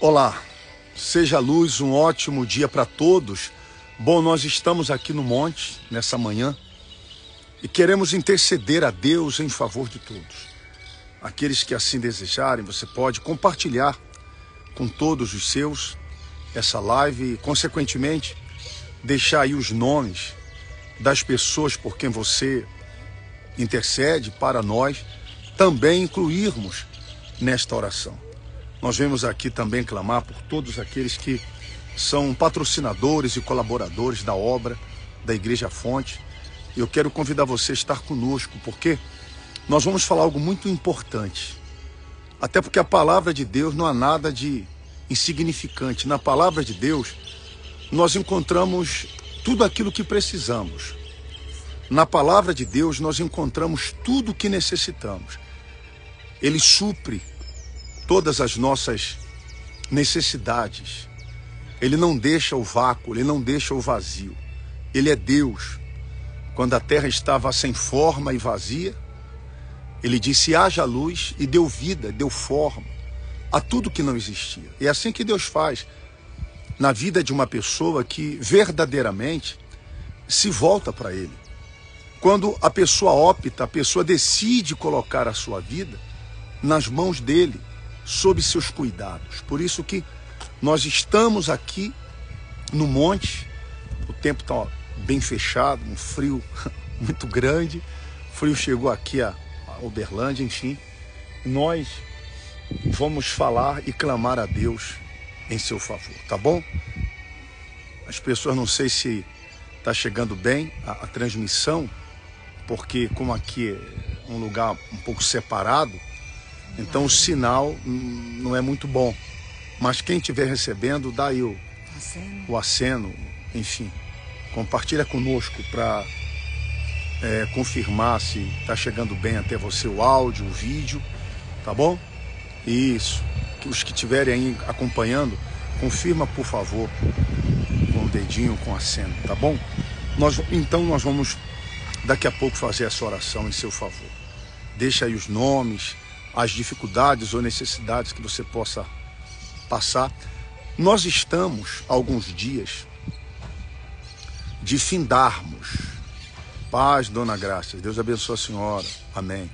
Olá, seja a luz, um ótimo dia para todos. Bom, nós estamos aqui no monte nessa manhã e queremos interceder a Deus em favor de todos. Aqueles que assim desejarem, você pode compartilhar com todos os seus essa live e, consequentemente, deixar aí os nomes das pessoas por quem você intercede para nós também incluirmos nesta oração. Nós vamos aqui também clamar por todos aqueles que são patrocinadores e colaboradores da obra da Igreja Fonte. Eu quero convidar você a estar conosco, porque nós vamos falar algo muito importante. Até porque a palavra de Deus não há nada de insignificante. Na palavra de Deus, nós encontramos tudo aquilo que precisamos. Na palavra de Deus, nós encontramos tudo o que necessitamos. Ele supre todas as nossas necessidades. Ele não deixa o vácuo, ele não deixa o vazio. Ele é Deus. Quando a terra estava sem forma e vazia, ele disse: haja luz, e deu vida, deu forma a tudo que não existia. E é assim que Deus faz na vida de uma pessoa que verdadeiramente se volta para ele. Quando a pessoa opta, a pessoa decide colocar a sua vida nas mãos dele, sob seus cuidados. Por isso que nós estamos aqui no monte, o tempo está bem fechado, um frio muito grande, o frio chegou aqui a Uberlândia, enfim. Nós vamos falar e clamar a Deus em seu favor, tá bom? As pessoas, não sei se está chegando bem a transmissão, porque como aqui é um lugar um pouco separado, então o sinal não é muito bom. Mas quem estiver recebendo, dá aí o aceno, enfim. Compartilha conosco para confirmar se está chegando bem até você o áudio, o vídeo, tá bom? Isso. Os que estiverem aí acompanhando, confirma, por favor, com o dedinho, com aceno, tá bom? Então nós vamos daqui a pouco fazer essa oração em seu favor. Deixa aí os nomes, as dificuldades ou necessidades que você possa passar. Nós estamos há alguns dias de findarmos. Paz, Dona Graça, Deus abençoe a senhora, amém.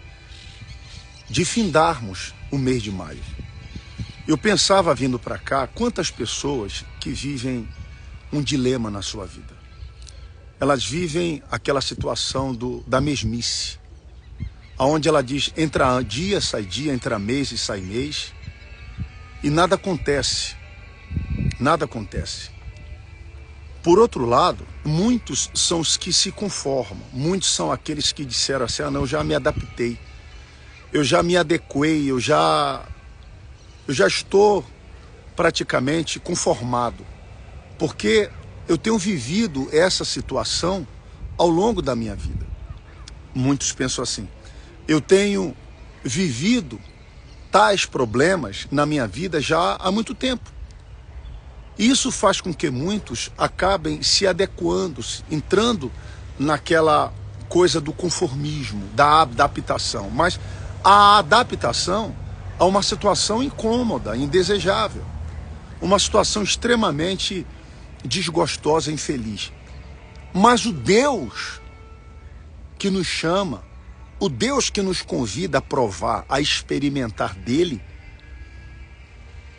De findarmos o mês de maio. Eu pensava vindo para cá, quantas pessoas que vivem um dilema na sua vida. Elas vivem aquela situação da mesmice, onde ela diz: entra dia, sai dia, entra mês e sai mês, e nada acontece. Nada acontece. Por outro lado, muitos são os que se conformam. Muitos são aqueles que disseram assim: ah, não, eu já me adaptei, eu já me adequei, eu já estou praticamente conformado, porque eu tenho vivido essa situação ao longo da minha vida. Muitos pensam assim: eu tenho vivido tais problemas na minha vida já há muito tempo. Isso faz com que muitos acabem se adequando, entrando naquela coisa do conformismo, da adaptação. Mas a adaptação a uma situação incômoda, indesejável, uma situação extremamente desgostosa e infeliz. Mas o Deus que nos chama, o Deus que nos convida a provar, a experimentar dele,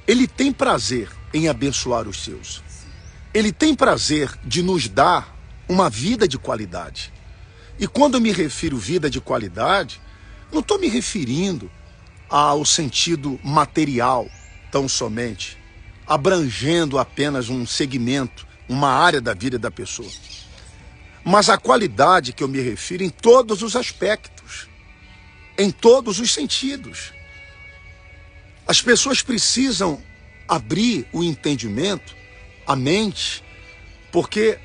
ele tem prazer em abençoar os seus. Ele tem prazer de nos dar uma vida de qualidade. E quando eu me refiro vida de qualidade, não estou me referindo ao sentido material tão somente, abrangendo apenas um segmento, uma área da vida da pessoa. Mas a qualidade que eu me refiro em todos os aspectos, em todos os sentidos. As pessoas precisam abrir o entendimento, a mente, porque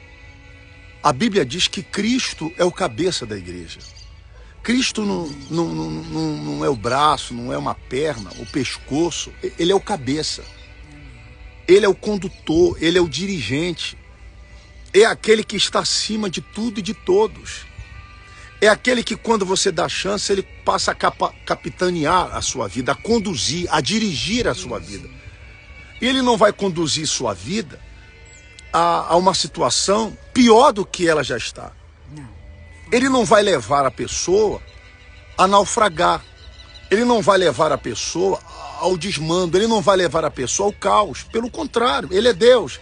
a Bíblia diz que Cristo é o cabeça da igreja. Cristo não é o braço, não é uma perna, o pescoço, ele é o cabeça. Ele é o condutor, ele é o dirigente. É aquele que está acima de tudo e de todos. É aquele que, quando você dá chance, ele passa a capitanear a sua vida, a conduzir, a dirigir a sua vida. E ele não vai conduzir sua vida a uma situação pior do que ela já está. Ele não vai levar a pessoa a naufragar. Ele não vai levar a pessoa ao desmando. Ele não vai levar a pessoa ao caos. Pelo contrário, ele é Deus.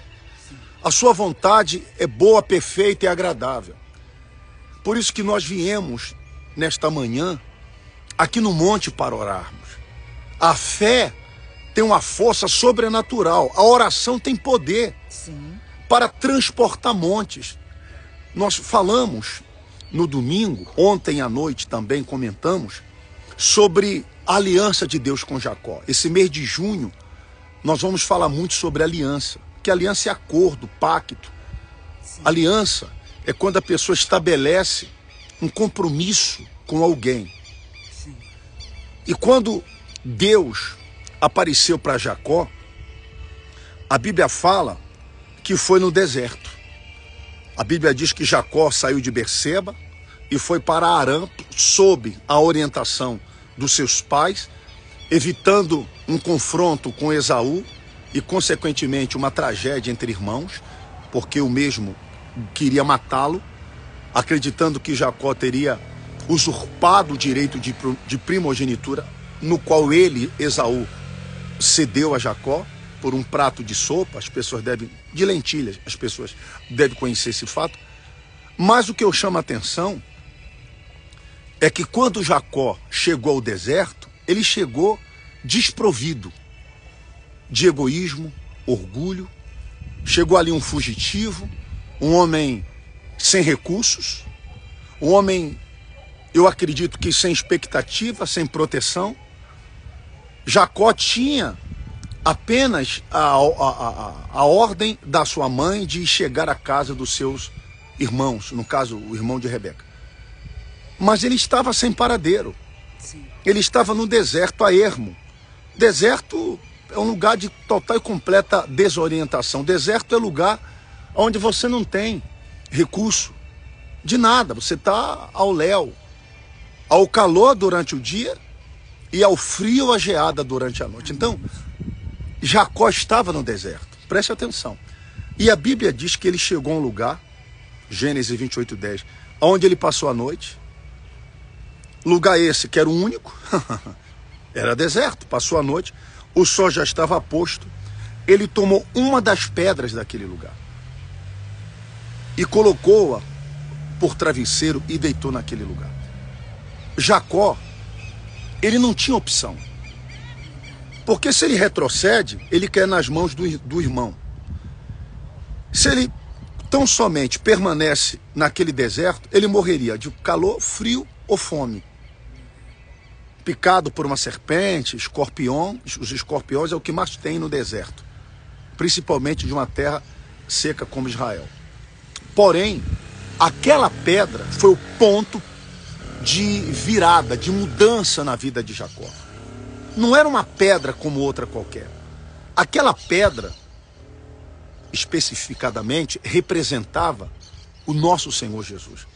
A sua vontade é boa, perfeita e agradável. Por isso que nós viemos nesta manhã aqui no monte para orarmos. A fé tem uma força sobrenatural. A oração tem poder para transportar montes. Nós falamos no domingo, ontem à noite também comentamos, sobre a aliança de Deus com Jacó. Esse mês de junho, nós vamos falar muito sobre aliança. Que aliança é acordo, pacto. Aliança é quando a pessoa estabelece um compromisso com alguém. E quando Deus apareceu para Jacó, a Bíblia fala que foi no deserto. A Bíblia diz que Jacó saiu de Berseba e foi para Arã sob a orientação dos seus pais, evitando um confronto com Esaú e, consequentemente, uma tragédia entre irmãos, porque o mesmo queria matá-lo, acreditando que Jacó teria usurpado o direito de primogenitura, no qual ele, Esaú, cedeu a Jacó por um prato de sopa, de lentilhas, as pessoas devem conhecer esse fato. Mas o que eu chamo a atenção é que quando Jacó chegou ao deserto, ele chegou desprovido de egoísmo, orgulho. Chegou ali um fugitivo, um homem sem recursos, um homem, eu acredito que sem expectativa, sem proteção. Jacó tinha apenas a ordem da sua mãe de chegar à casa dos seus irmãos, no caso, o irmão de Rebeca. Mas ele estava sem paradeiro. Ele estava no deserto a ermo. Deserto é um lugar de total e completa desorientação. Deserto é lugar onde você não tem recurso de nada. Você está ao léu, ao calor durante o dia e ao frio ou a geada durante a noite. Então, Jacó estava no deserto. Preste atenção. E a Bíblia diz que ele chegou a um lugar, Gênesis 28:10, onde ele passou a noite. Lugar esse que era o único, era deserto, passou a noite, o sol já estava posto, ele tomou uma das pedras daquele lugar e colocou-a por travesseiro e deitou naquele lugar. Jacó, ele não tinha opção, porque se ele retrocede, ele cai nas mãos do irmão. Se ele tão somente permanece naquele deserto, ele morreria de calor, frio ou fome. Picado por uma serpente, escorpião. Os escorpiões é o que mais tem no deserto, principalmente de uma terra seca como Israel. Porém, aquela pedra foi o ponto de virada, de mudança na vida de Jacó. Não era uma pedra como outra qualquer. Aquela pedra, especificadamente, representava o nosso Senhor Jesus.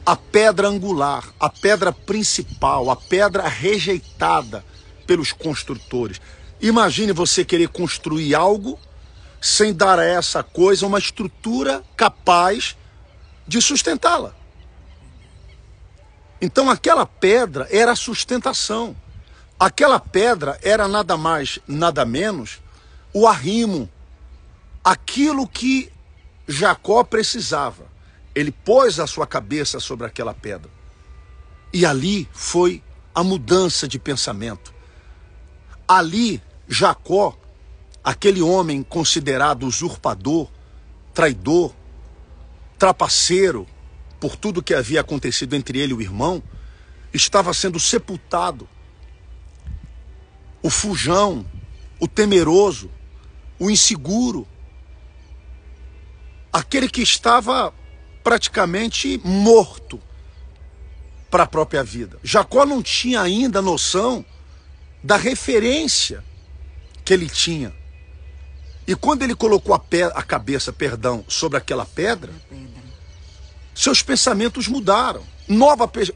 A pedra angular, a pedra principal, a pedra rejeitada pelos construtores. Imagine você querer construir algo sem dar a essa coisa uma estrutura capaz de sustentá-la. Então aquela pedra era a sustentação. Aquela pedra era nada mais, nada menos, o arrimo. Aquilo que Jacó precisava. Ele pôs a sua cabeça sobre aquela pedra. E ali foi a mudança de pensamento. Ali, Jacó, aquele homem considerado usurpador, traidor, trapaceiro, por tudo que havia acontecido entre ele e o irmão, estava sendo sepultado. O fujão, o temeroso, o inseguro, aquele que estava praticamente morto para a própria vida. Jacó não tinha ainda noção da referência que ele tinha. E quando ele colocou a cabeça, sobre aquela pedra, seus pensamentos mudaram.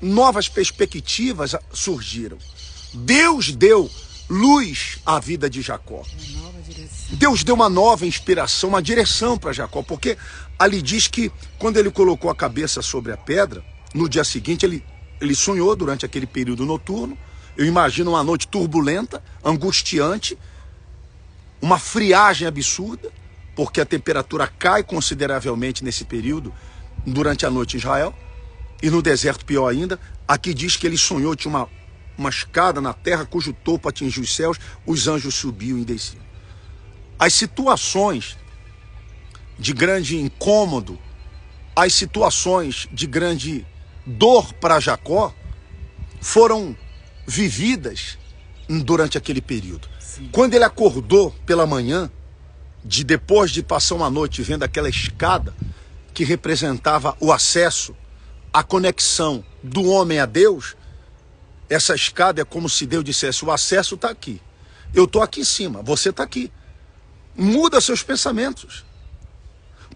Novas perspectivas surgiram. Deus deu luz à vida de Jacó. Deus deu uma nova inspiração, uma direção para Jacó, porque ali diz que quando ele colocou a cabeça sobre a pedra, no dia seguinte ele sonhou durante aquele período noturno. Eu imagino uma noite turbulenta, angustiante, uma friagem absurda, porque a temperatura cai consideravelmente nesse período, durante a noite em Israel, e no deserto pior ainda. Aqui diz que ele sonhou, tinha uma escada na terra cujo topo atingia os céus, os anjos subiam e desciam. As situações de grande incômodo, as situações de grande dor para Jacó foram vividas durante aquele período. Sim. Quando ele acordou pela manhã, depois de passar uma noite vendo aquela escada que representava o acesso, a conexão do homem a Deus, essa escada é como se Deus dissesse: o acesso está aqui, eu estou aqui em cima, você está aqui. Muda seus pensamentos.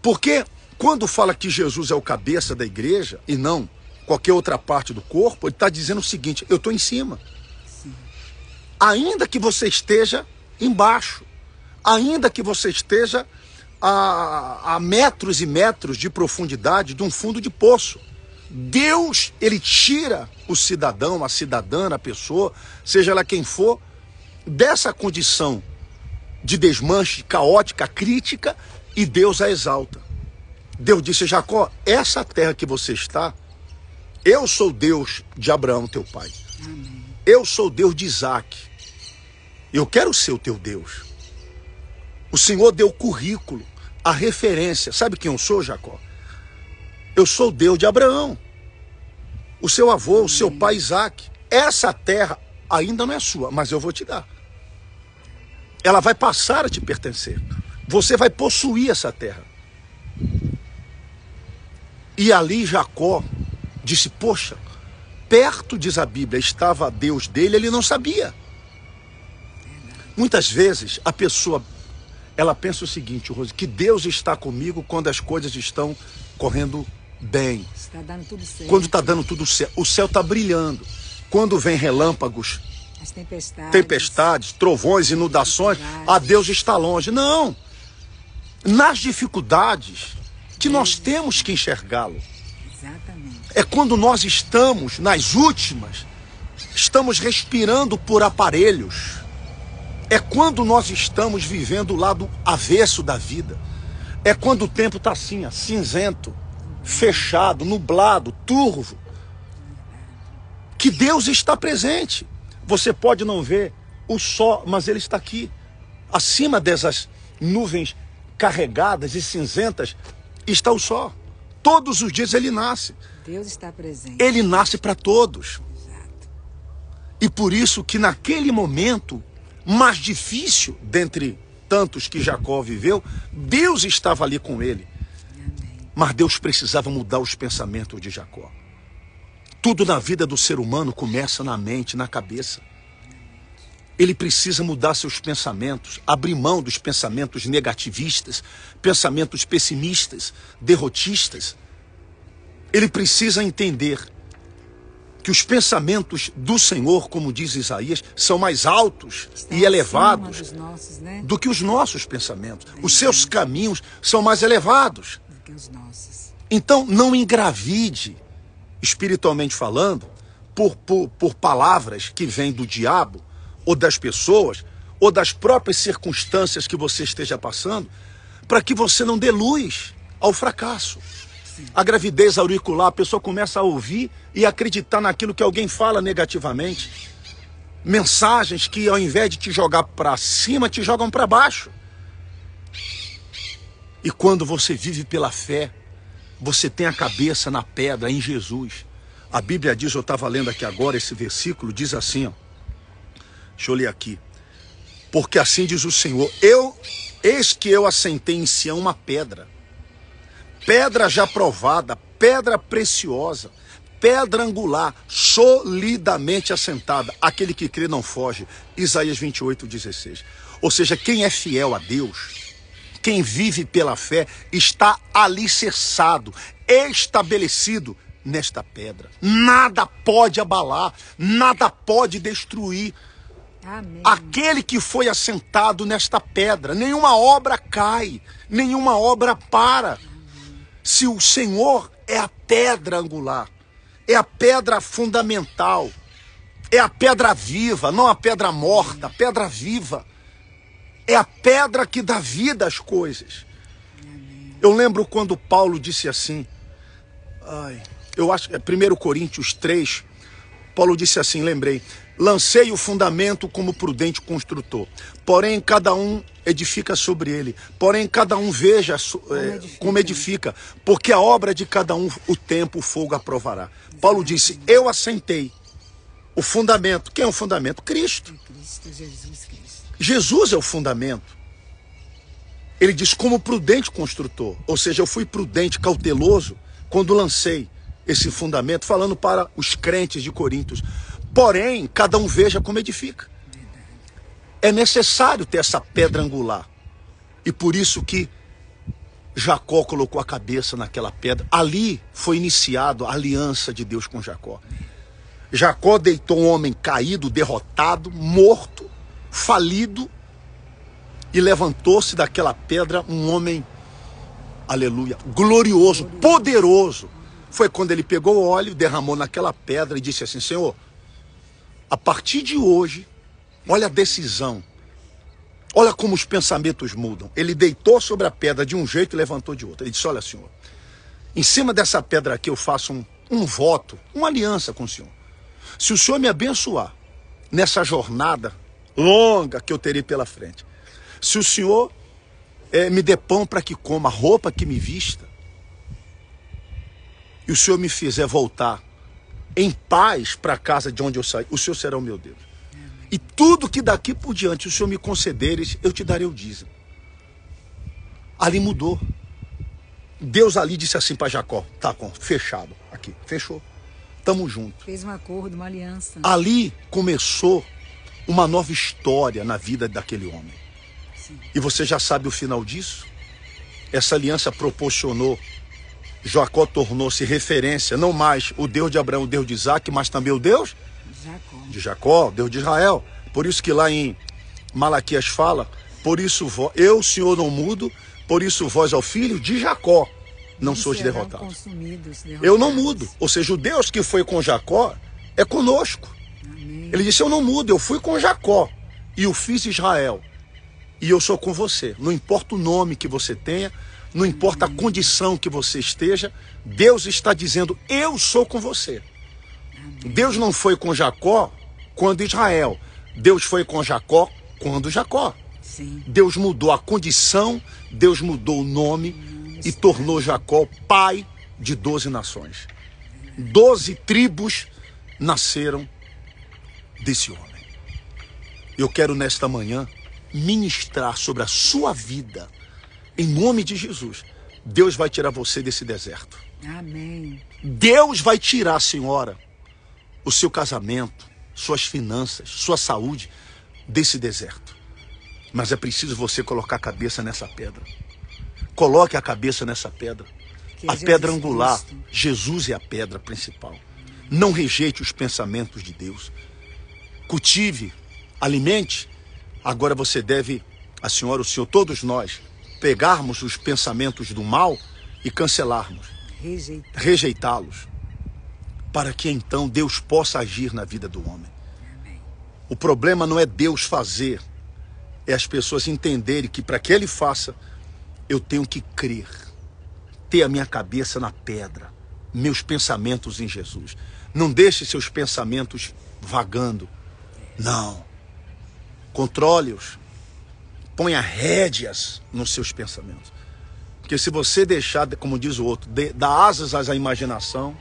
Porque quando fala que Jesus é o cabeça da igreja e não qualquer outra parte do corpo, ele está dizendo o seguinte: eu estou em cima. Sim. Ainda que você esteja embaixo, ainda que você esteja a metros e metros de profundidade de um fundo de poço, Deus, ele tira o cidadão, a cidadã, a pessoa, seja ela quem for, dessa condição de desmanche caótica, crítica, e Deus a exalta. Deus disse: Jacó, essa terra que você está, eu sou Deus de Abraão, teu pai. Amém. Eu sou Deus de Isaac. Eu quero ser o teu Deus. O Senhor deu o currículo, a referência. Sabe quem eu sou, Jacó? Eu sou o Deus de Abraão, o seu avô, o seu pai Isaac. Essa terra ainda não é sua, mas eu vou te dar. Ela vai passar a te pertencer. Você vai possuir essa terra. E ali Jacó disse: poxa, perto, diz a Bíblia, estava Deus dele, ele não sabia. Muitas vezes a pessoa, ela pensa o seguinte, Rose, que Deus está comigo quando as coisas estão correndo bem. Está dando tudo certo. Quando está dando tudo certo, o céu está brilhando. Quando vem relâmpagos, as tempestades, trovões, inundações, a Deus está longe. Não! Nas dificuldades que nós temos que enxergá-lo. Exatamente. É quando nós estamos nas últimas, estamos respirando por aparelhos. É quando nós estamos vivendo o lado avesso da vida. É quando o tempo está assim, ó, cinzento, fechado, nublado, turvo, que Deus está presente. Você pode não ver o sol, mas ele está aqui. Acima dessas nuvens carregadas e cinzentas está o sol. Todos os dias ele nasce. Deus está presente. Ele nasce para todos. Exato. E por isso que naquele momento mais difícil, dentre tantos que Jacó viveu, Deus estava ali com ele. Amém. Mas Deus precisava mudar os pensamentos de Jacó. Tudo na vida do ser humano começa na mente, na cabeça. Ele precisa mudar seus pensamentos, abrir mão dos pensamentos negativistas, pensamentos pessimistas, derrotistas. Ele precisa entender que os pensamentos do Senhor, como diz Isaías, são mais altos e elevados dos nossos, né? do que os nossos pensamentos. Os seus caminhos são mais elevados. Do que os nossos. Então, não engravide, espiritualmente falando, por palavras que vêm do diabo, ou das pessoas, ou das próprias circunstâncias que você esteja passando, para que você não dê luz ao fracasso. Sim. A gravidez auricular, a pessoa começa a ouvir e acreditar naquilo que alguém fala negativamente. Mensagens que, ao invés de te jogar para cima, te jogam para baixo. E quando você vive pela fé, você tem a cabeça na pedra, em Jesus. A Bíblia diz, eu estava lendo aqui agora esse versículo, diz assim, ó, deixa eu ler aqui. Porque assim diz o Senhor, eis que eu assentei em Sião uma pedra, pedra já provada, pedra preciosa, pedra angular, solidamente assentada. Aquele que crê não foge. Isaías 28:16. Ou seja, quem é fiel a Deus, quem vive pela fé, está alicerçado, estabelecido nesta pedra. Nada pode abalar, nada pode destruir. Amém. Aquele que foi assentado nesta pedra. Nenhuma obra cai, nenhuma obra para. Se o Senhor é a pedra angular, é a pedra fundamental, é a pedra viva, não a pedra morta, a pedra viva. É a pedra que dá vida às coisas. Eu lembro quando Paulo disse assim, eu acho que é 1 Coríntios 3, Paulo disse assim, lembrei, lancei o fundamento como prudente construtor, porém cada um edifica sobre ele, porém cada um veja como edifica, porque a obra de cada um o tempo, o fogo aprovará. Paulo disse, eu assentei o fundamento. Quem é o fundamento? Cristo. Cristo, Jesus Cristo. Jesus é o fundamento. Ele diz como prudente construtor, ou seja, eu fui prudente, cauteloso, quando lancei esse fundamento, falando para os crentes de Coríntios. Porém, cada um veja como edifica. É necessário ter essa pedra angular. E por isso que Jacó colocou a cabeça naquela pedra. Ali foi iniciado a aliança de Deus com Jacó. Jacó deitou um homem caído, derrotado, morto, falido, e levantou-se daquela pedra um homem, aleluia, glorioso, poderoso. Foi quando ele pegou o óleo, derramou naquela pedra e disse assim, Senhor, a partir de hoje, olha a decisão, olha como os pensamentos mudam. Ele deitou sobre a pedra de um jeito e levantou de outro. Ele disse, olha, Senhor, em cima dessa pedra aqui eu faço um voto, uma aliança com o Senhor. Se o Senhor me abençoar nessa jornada longa que eu terei pela frente, se o Senhor me der pão para que coma, roupa que me vista, e o Senhor me fizer voltar em paz para a casa de onde eu saí, o Senhor será o meu Deus. E tudo que daqui por diante o Senhor me concederes, eu te darei o dízimo. Ali mudou. Deus ali disse assim para Jacó, tá, fechado, aqui, fechou. Tamo junto. Fez um acordo, uma aliança. Ali começou uma nova história na vida daquele homem. Sim. E você já sabe o final disso? Essa aliança proporcionou, Jacó tornou-se referência, não mais o Deus de Abraão, o Deus de Isaac, mas também o Deus de Jacó, Deus de Israel. Por isso que lá em Malaquias fala, por isso eu, Senhor, não mudo, por isso vós, ao filho de Jacó, não sois derrotados. Eu não mudo. Ou seja, o Deus que foi com Jacó é conosco. Amém. Ele disse, eu não mudo, eu fui com Jacó e eu fiz Israel. E eu sou com você. Não importa o nome que você tenha, não importa a condição que você esteja, Deus está dizendo, eu sou com você. Amém. Deus não foi com Jacó quando Israel. Deus foi com Jacó quando Jacó. Sim. Deus mudou a condição, Deus mudou o nome e tornou Jacó pai de 12 nações. 12 tribos nasceram desse homem. Eu quero nesta manhã ministrar sobre a sua vida, em nome de Jesus. Deus vai tirar você desse deserto. Amém. Deus vai tirar, senhora, o seu casamento, suas finanças, sua saúde desse deserto. Mas é preciso você colocar a cabeça nessa pedra. Coloque a cabeça nessa pedra. A pedra angular. Jesus é a pedra principal. Não rejeite os pensamentos de Deus. Cultive, alimente. Agora você deve, a senhora, o senhor, todos nós, pegarmos os pensamentos do mal e cancelarmos. Rejeitá-los. Para que então Deus possa agir na vida do homem. O problema não é Deus fazer, é as pessoas entenderem que para que Ele faça, eu tenho que crer, ter a minha cabeça na pedra, meus pensamentos em Jesus. Não deixe seus pensamentos vagando. Não. Controle-os. Ponha rédeas nos seus pensamentos. Porque se você deixar, como diz o outro, dar asas à imaginação.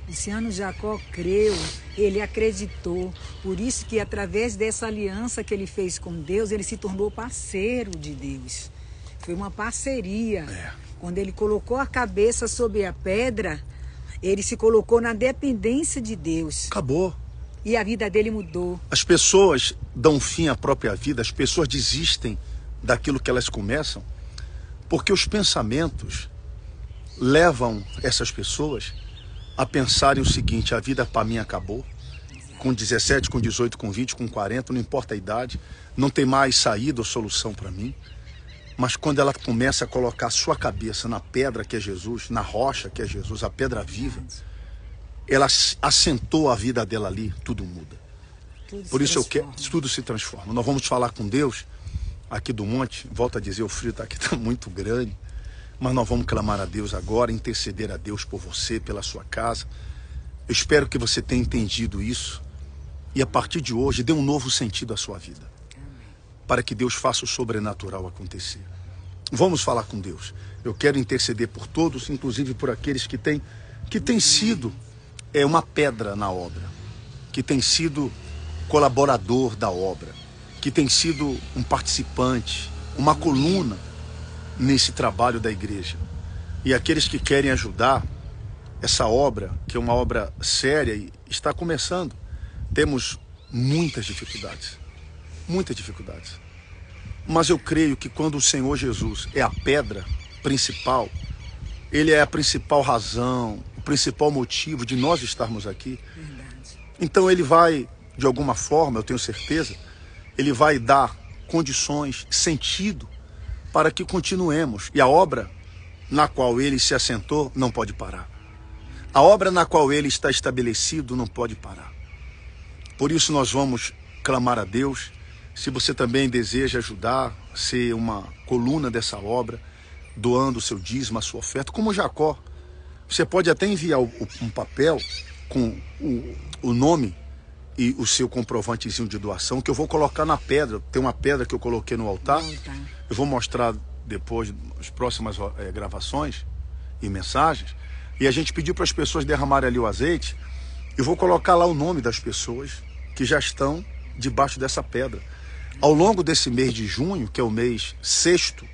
Luciano, Jacó creu, ele acreditou. Por isso que através dessa aliança que ele fez com Deus, ele se tornou parceiro de Deus. Foi uma parceria. Quando ele colocou a cabeça sobre a pedra, ele se colocou na dependência de Deus. Acabou. E a vida dele mudou. As pessoas dão fim à própria vida, as pessoas desistem daquilo que elas começam, porque os pensamentos levam essas pessoas a pensarem o seguinte, a vida para mim acabou, com 17, com 18, com 20, com 40, não importa a idade, não tem mais saída ou solução para mim. Mas quando ela começa a colocar a sua cabeça na pedra que é Jesus, na rocha que é Jesus, a pedra viva, ela assentou a vida dela ali, tudo muda. Por isso eu quero, tudo se transforma. Nós vamos falar com Deus aqui do monte. Volto a dizer, o frio aqui está muito grande, mas nós vamos clamar a Deus agora, interceder a Deus por você, pela sua casa. Eu espero que você tenha entendido isso e a partir de hoje dê um novo sentido à sua vida, para que Deus faça o sobrenatural acontecer. Vamos falar com Deus. Eu quero interceder por todos, inclusive por aqueles que têm sido uma pedra na obra, que tem sido colaborador da obra, que tem sido um participante, uma coluna nesse trabalho da igreja. E aqueles que querem ajudar essa obra, que é uma obra séria e está começando, temos muitas dificuldades. Muitas dificuldades. Mas eu creio que quando o Senhor Jesus é a pedra principal, Ele é a principal razão, o principal motivo de nós estarmos aqui. Verdade. Então Ele vai, de alguma forma, eu tenho certeza, Ele vai dar condições, sentido, para que continuemos. E a obra na qual Ele se assentou não pode parar. A obra na qual Ele está estabelecido não pode parar. Por isso nós vamos clamar a Deus. Se você também deseja ajudar, ser uma coluna dessa obra, doando o seu dízimo, a sua oferta, como Jacó, você pode até enviar um papel com o nome e o seu comprovantezinho de doação, que eu vou colocar na pedra. Tem uma pedra que eu coloquei no altar, eu vou mostrar depois, nas próximas gravações e mensagens, e a gente pediu para as pessoas derramarem ali o azeite. Eu vou colocar lá o nome das pessoas que já estão debaixo dessa pedra. Ao longo desse mês de junho, que é o mês sexto,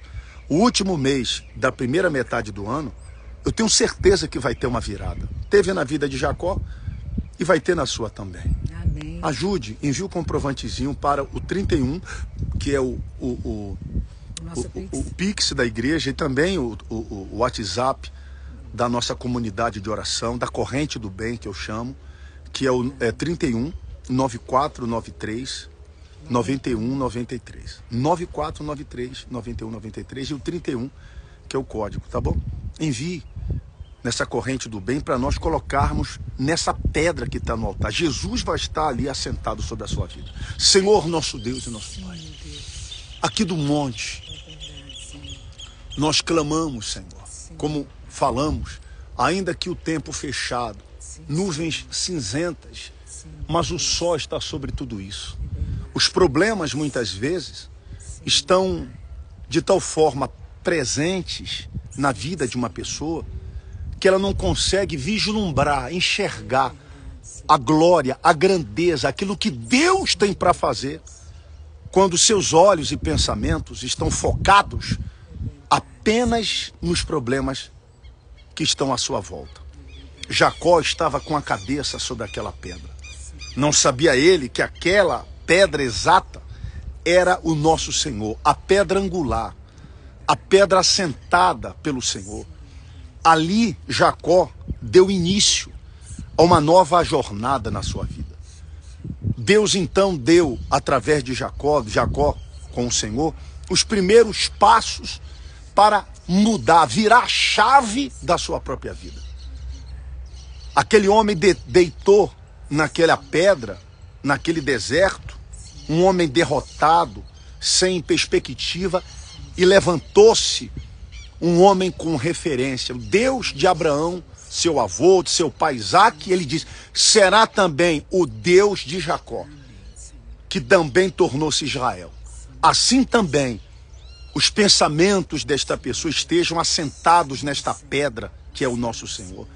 o último mês da primeira metade do ano, eu tenho certeza que vai ter uma virada. Teve na vida de Jacó e vai ter na sua também. Amém. Ajude, envie o comprovantezinho para o 31, que é o Pix da igreja, e também o WhatsApp da nossa comunidade de oração, da corrente do bem, que eu chamo, que é 31 9493 9193. 9493 9193 e o 31, que é o código, tá bom? Envie nessa corrente do bem para nós colocarmos nessa pedra que está no altar. Jesus vai estar ali assentado sobre a sua vida. Senhor, nosso Deus e nosso Pai, aqui do monte, nós clamamos, Senhor, como falamos, ainda que o tempo fechado, nuvens cinzentas, mas o sol está sobre tudo isso. Os problemas, muitas vezes, estão de tal forma presentes na vida de uma pessoa que ela não consegue vislumbrar, enxergar a glória, a grandeza, aquilo que Deus tem para fazer, quando seus olhos e pensamentos estão focados apenas nos problemas que estão à sua volta. Jacó estava com a cabeça sobre aquela pedra. Não sabia ele que aquela pedra exata era o nosso Senhor, a pedra angular, a pedra assentada pelo Senhor. Ali Jacó deu início a uma nova jornada na sua vida. Deus então deu, através de Jacó com o Senhor, os primeiros passos para mudar, virar a chave da sua própria vida. Aquele homem deitou naquela pedra, naquele deserto, um homem derrotado, sem perspectiva, e levantou-se um homem com referência, o Deus de Abraão, seu avô, de seu pai Isaque. Ele diz: será também o Deus de Jacó, que também tornou-se Israel. Assim também os pensamentos desta pessoa estejam assentados nesta pedra que é o nosso Senhor.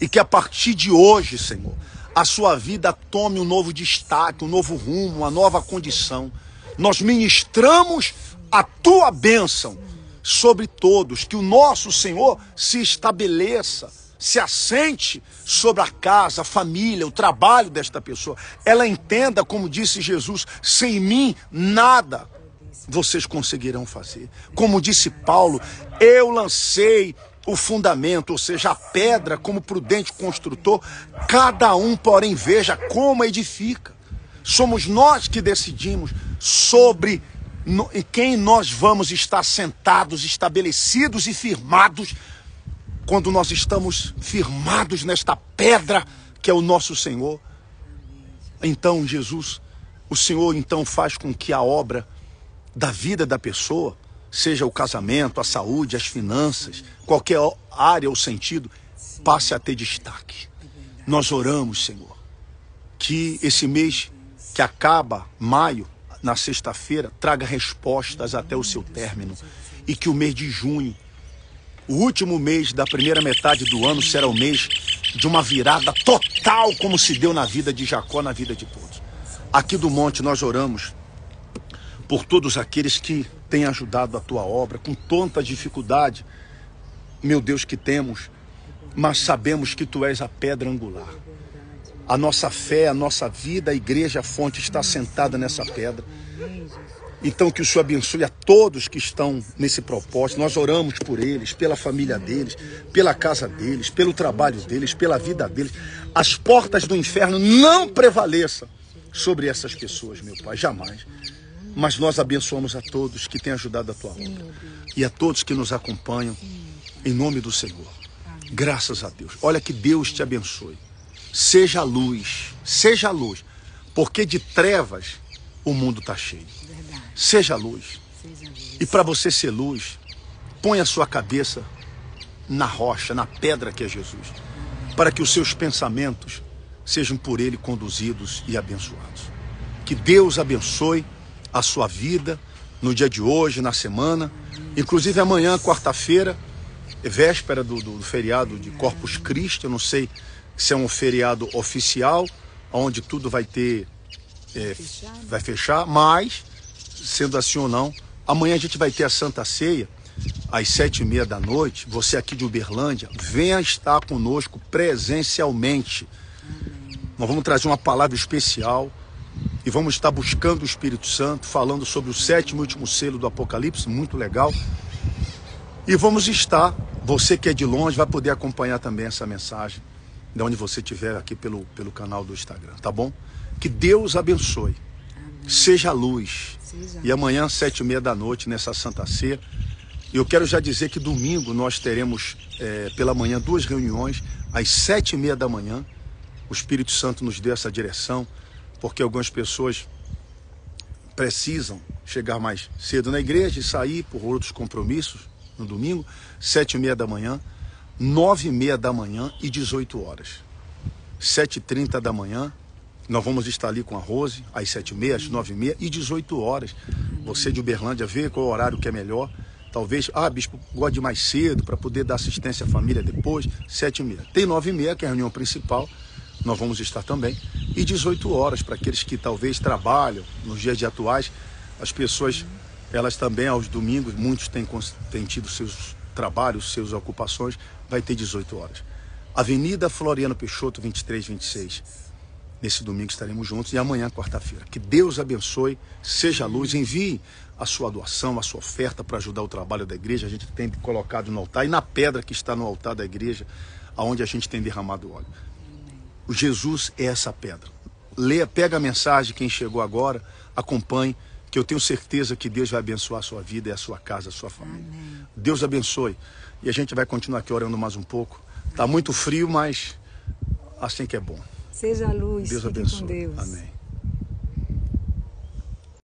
E que a partir de hoje, Senhor, a sua vida tome um novo destaque, um novo rumo, uma nova condição. Nós ministramos a tua bênção sobre todos, que o nosso Senhor se estabeleça, se assente sobre a casa, a família, o trabalho desta pessoa. Ela entenda, como disse Jesus: sem mim nada vocês conseguirão fazer. Como disse Paulo: eu lancei o fundamento, ou seja, a pedra como prudente construtor, cada um, porém, veja como edifica. Somos nós que decidimos sobre em quem nós vamos estar sentados, estabelecidos e firmados, quando nós estamos firmados nesta pedra que é o nosso Senhor. Então, Jesus, o Senhor então faz com que a obra da vida da pessoa, seja o casamento, a saúde, as finanças, qualquer área ou sentido, passe a ter destaque. Nós oramos, Senhor, que esse mês que acaba, maio, na sexta-feira, traga respostas até o seu término. E que o mês de junho, o último mês da primeira metade do ano, será o mês de uma virada total, como se deu na vida de Jacó, na vida de todos. Aqui do monte nós oramos por todos aqueles que têm ajudado a tua obra, com tanta dificuldade, meu Deus, que temos, mas sabemos que tu és a pedra angular. A nossa fé, a nossa vida, a igreja, a fonte está sentada nessa pedra. Então que o Senhor abençoe a todos que estão nesse propósito. Nós oramos por eles, pela família deles, pela casa deles, pelo trabalho deles, pela vida deles. As portas do inferno não prevaleçam sobre essas pessoas, meu Pai, jamais. Mas nós abençoamos a todos que têm ajudado a tua obra e a todos que nos acompanham, em nome do Senhor. Graças a Deus. Olha, que Deus te abençoe. Seja luz, porque de trevas o mundo está cheio. Seja luz. E para você ser luz, põe a sua cabeça na rocha, na pedra que é Jesus, para que os seus pensamentos sejam por Ele conduzidos e abençoados. Que Deus abençoe a sua vida no dia de hoje, na semana, inclusive amanhã, quarta-feira, é véspera do feriado de Corpus Christi. Eu não sei se é um feriado oficial, onde tudo vai ter, vai fechar, mas, sendo assim ou não, amanhã a gente vai ter a Santa Ceia, às 7h30 da noite. Você aqui de Uberlândia, venha estar conosco presencialmente. Nós vamos trazer uma palavra especial e vamos estar buscando o Espírito Santo, falando sobre o 7º e último selo do Apocalipse, muito legal. E vamos estar, você que é de longe vai poder acompanhar também essa mensagem, de onde você estiver aqui pelo canal do Instagram, tá bom? Que Deus abençoe. Amém. Seja luz. E amanhã, 7h30 da noite, nessa Santa Ceia. E eu quero já dizer que domingo nós teremos pela manhã 2 reuniões, às 7h30 da manhã. O Espírito Santo nos deu essa direção, porque algumas pessoas precisam chegar mais cedo na igreja e sair por outros compromissos no domingo, 7h30 da manhã. 9h30 da manhã e 18h. 7h30 da manhã, nós vamos estar ali com a Rose, às 7h30, às 9h30 e 18h. Você de Uberlândia, vê qual horário que é melhor. Talvez, bispo, gosta de mais cedo para poder dar assistência à família depois. 7h30. Tem 9h30, que é a reunião principal, nós vamos estar também. E 18h, para aqueles que talvez trabalham nos dias de atuais. As pessoas, elas também aos domingos, muitos têm tido seus trabalhos, suas ocupações, vai ter 18h. Avenida Floriano Peixoto, 2326. Nesse domingo estaremos juntos e amanhã, quarta-feira. Que Deus abençoe, seja luz, envie a sua doação, a sua oferta para ajudar o trabalho da igreja. A gente tem colocado no altar e na pedra que está no altar da igreja, aonde a gente tem derramado óleo. O Jesus é essa pedra. Leia, pega a mensagem, quem chegou agora, acompanhe, que eu tenho certeza que Deus vai abençoar a sua vida e a sua casa, a sua família. Amém. Deus abençoe. E a gente vai continuar aqui orando mais um pouco. Está muito frio, mas assim que é bom. Seja a luz. Deus abençoe. Com Deus. Amém.